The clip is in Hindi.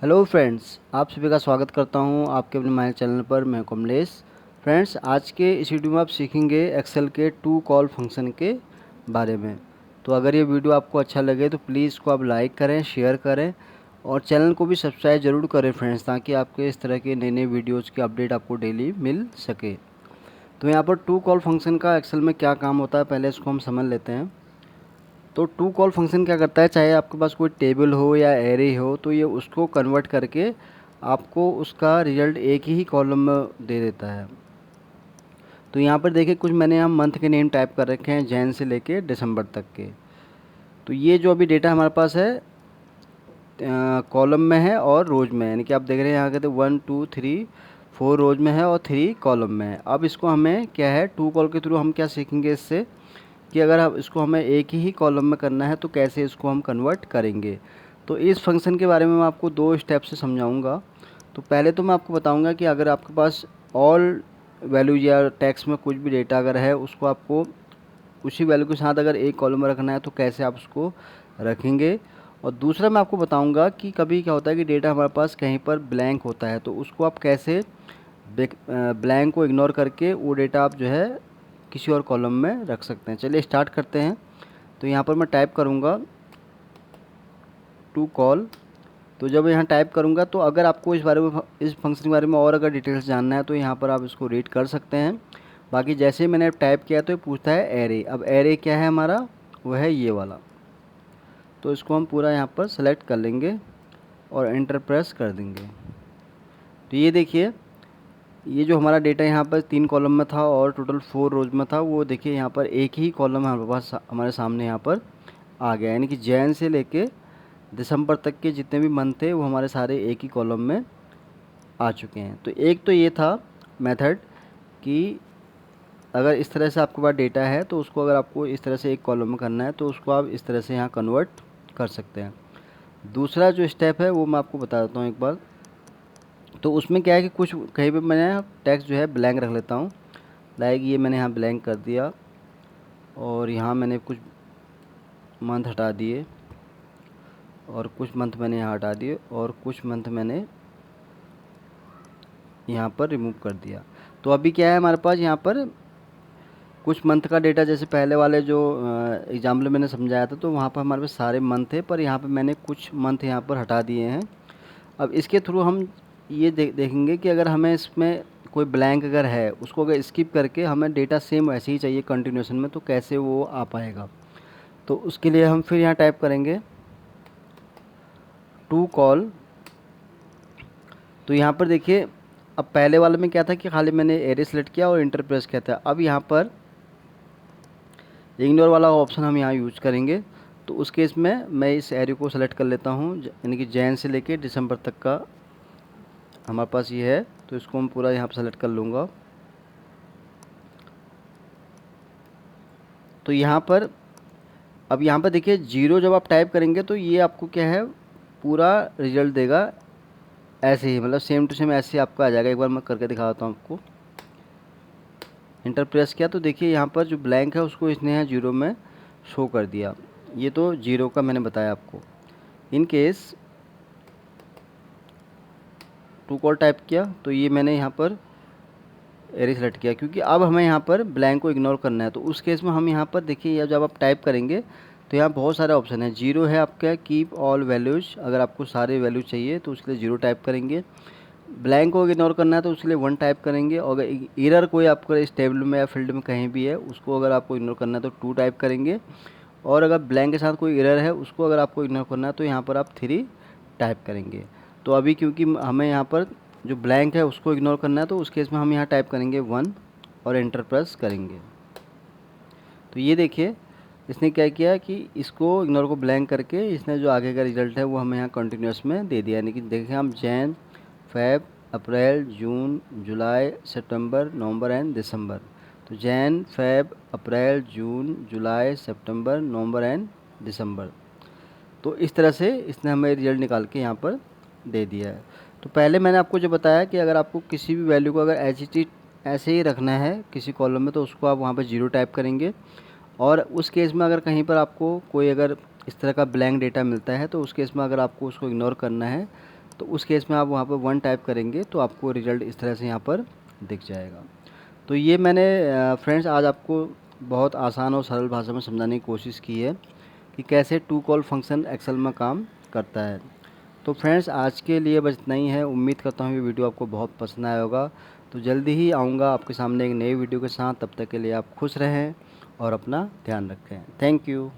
हेलो फ्रेंड्स, आप सभी का स्वागत करता हूं आपके अपने माय चैनल पर। मैं कमलेश। फ्रेंड्स, आज के इस वीडियो में आप सीखेंगे एक्सेल के टू कॉल फंक्शन के बारे में। तो अगर ये वीडियो आपको अच्छा लगे तो प्लीज़ इसको आप लाइक करें, शेयर करें और चैनल को भी सब्सक्राइब ज़रूर करें फ्रेंड्स, ताकि आपके इस तरह के नए नए वीडियोज़ की अपडेट आपको डेली मिल सके। तो यहाँ पर टू कॉल फंक्शन का एक्सेल में क्या काम होता है, पहले इसको हम समझ लेते हैं। तो टू कॉल फंक्शन क्या करता है, चाहे आपके पास कोई टेबल हो या एरे हो, तो ये उसको कन्वर्ट करके आपको उसका रिजल्ट एक ही कॉलम में दे देता है। तो यहाँ पर देखिए, कुछ मैंने यहाँ मंथ के नेम टाइप कर रखे हैं, जैन से लेके दिसंबर तक के। तो ये जो अभी डेटा हमारे पास है कॉलम में है और रोज में है, यानी कि आप देख रहे हैं यहाँ कहते 1 2 3 4 रोज में है और 3 कॉलम में है। अब इसको हमें क्या है, टू कॉल के थ्रू हम क्या सीखेंगे इससे, कि अगर आप इसको हमें एक ही कॉलम में करना है तो कैसे इसको हम कन्वर्ट करेंगे। तो इस फंक्शन के बारे में मैं आपको दो स्टेप से समझाऊंगा। तो पहले तो मैं आपको बताऊंगा कि अगर आपके पास ऑल वैल्यूज या टेक्स्ट में कुछ भी डेटा अगर है, उसको आपको उसी वैल्यू के साथ अगर एक कॉलम में रखना है तो कैसे आप उसको रखेंगे। और दूसरा मैं आपको बताऊंगा कि कभी क्या होता है कि डेटा हमारे पास कहीं पर ब्लैंक होता है, तो उसको आप कैसे ब्लैंक को इग्नोर करके वो डेटा आप जो है किसी और कॉलम में रख सकते हैं। चलिए स्टार्ट करते हैं। तो यहाँ पर मैं टाइप करूँगा टू कॉल। तो जब यहाँ टाइप करूँगा तो अगर आपको इस बारे में, इस फंक्शन के बारे में और अगर डिटेल्स जानना है तो यहाँ पर आप इसको रीड कर सकते हैं। बाकी जैसे ही मैंने टाइप किया तो ये पूछता है एरे। अब एरे क्या है हमारा, वो है ये वाला। तो इसको हम पूरा यहाँ पर सेलेक्ट कर लेंगे और एंटर प्रेस कर देंगे। तो ये देखिए, ये जो हमारा डेटा यहाँ पर 3 कॉलम में था और टोटल 4 रोज में था, वो देखिए यहाँ पर एक ही कॉलम हमारे पास हमारे सामने यहाँ पर आ गया। यानी कि जैन से लेके दिसंबर तक के जितने भी मंथ थे वो हमारे सारे एक ही कॉलम में आ चुके हैं। तो एक तो ये था मेथड कि अगर इस तरह से आपके पास डेटा है तो उसको अगर आपको इस तरह से एक कॉलम में करना है तो उसको आप इस तरह से यहाँ कन्वर्ट कर सकते हैं। दूसरा जो स्टेप है वो मैं आपको बता देता हूँ एक बार। तो उसमें क्या है कि कुछ कहीं पे मैंने टेक्स्ट जो है ब्लैंक रख लेता हूँ। लाइक ये मैंने यहाँ ब्लैंक कर दिया और यहाँ मैंने कुछ मंथ हटा दिए और कुछ मंथ मैंने यहाँ हटा दिए और कुछ मंथ मैंने यहाँ पर रिमूव कर दिया। तो अभी क्या है हमारे पास यहाँ पर कुछ मंथ का डेटा, जैसे पहले वाले जो एग्जाम्पल मैंने समझाया था तो वहाँ पर हमारे पास सारे मंथ थे, पर यहाँ पर मैंने कुछ मंथ यहाँ पर हटा दिए हैं। अब इसके थ्रू हम ये देखेंगे कि अगर हमें इसमें कोई ब्लैंक अगर है, उसको अगर स्किप करके हमें डेटा सेम ऐसे ही चाहिए कंटिन्यूशन में, तो कैसे वो आ पाएगा। तो उसके लिए हम फिर यहाँ टाइप करेंगे टू कॉल। तो यहाँ पर देखिए, अब पहले वाले में क्या था कि खाली मैंने एरे सेलेक्ट किया और इंटर प्रेस किया था। अब यहाँ पर इग्नोर वाला ऑप्शन हम यहाँ यूज करेंगे। तो उस केस में मैं इस एरे को सेलेक्ट कर लेता हूँ, यानी कि जैन से लेके दिसंबर तक का हमारे पास ये है। तो इसको हम पूरा यहाँ पर सेलेक्ट कर लूँगा। तो यहाँ पर अब यहाँ पर देखिए, जीरो जब आप टाइप करेंगे तो ये आपको क्या है, पूरा रिजल्ट देगा ऐसे ही, मतलब सेम टू सेम ऐसे ही आपका आ जाएगा। एक बार मैं करके दिखाता हूँ आपको। इंटर प्रेस किया तो देखिए यहाँ पर जो ब्लैंक है उसको इसने यहाँ जीरो में शो कर दिया। ये तो जीरो का मैंने बताया आपको। In case two call type किया तो ये मैंने यहाँ पर एरे सेलेक्ट किया, क्योंकि अब हमें यहाँ पर ब्लैंक को इग्नोर करना है। तो उस केस में हम यहाँ पर देखिए, या जब आप टाइप करेंगे तो यहाँ बहुत सारे ऑप्शन है। जीरो है आपका कीप ऑल वैल्यूज़, अगर आपको सारे वैल्यू चाहिए तो उसके लिए जीरो टाइप करेंगे। ब्लैंक को इग्नोर करना है तो उसके लिए वन टाइप करेंगे। और अगर एरर कोई आपका इस टेबल में या फील्ड में कहीं भी है, उसको अगर आपको इग्नोर करना है तो टू टाइप करेंगे। और अगर ब्लैंक के साथ कोई एरर है उसको अगर आपको इग्नोर करना है तो यहाँ पर आप थ्री टाइप करेंगे। तो अभी क्योंकि हमें यहाँ पर जो ब्लैंक है उसको इग्नोर करना है तो उस केस में हम यहाँ टाइप करेंगे वन और एंटर प्रेस करेंगे। तो ये देखिए, इसने क्या किया कि इसको इग्नोर को ब्लैंक करके इसने जो आगे का रिजल्ट है वो हमें यहाँ कंटिन्यूस में दे दिया। यानी कि देखें हम Jan, Feb, April, June, July, September, November and December. तो Jan, Feb, April, June, July, September, November and December. तो इस तरह से इसने हमें रिजल्ट निकाल के यहाँ पर दे दिया है। तो पहले मैंने आपको जो बताया कि अगर आपको किसी भी वैल्यू को अगर ऐसे ही रखना है किसी कॉलम में, तो उसको आप वहाँ पर जीरो टाइप करेंगे। और उस केस में अगर कहीं पर आपको कोई अगर इस तरह का ब्लैंक डेटा मिलता है तो उस केस में अगर आपको उसको इग्नोर करना है तो उस केस में आप वहाँ पर 1 टाइप करेंगे तो आपको रिज़ल्ट इस तरह से यहाँ पर दिख जाएगा। तो ये मैंने फ्रेंड्स आज आपको बहुत आसान और सरल भाषा में समझाने की कोशिश की है कि कैसे टू कॉल फंक्शन एक्सेल में काम करता है। तो फ्रेंड्स आज के लिए बस इतना ही है। उम्मीद करता हूँ ये वीडियो आपको बहुत पसंद आया होगा। तो जल्दी ही आऊँगा आपके सामने एक नई वीडियो के साथ। तब तक के लिए आप खुश रहें और अपना ध्यान रखें। Thank you.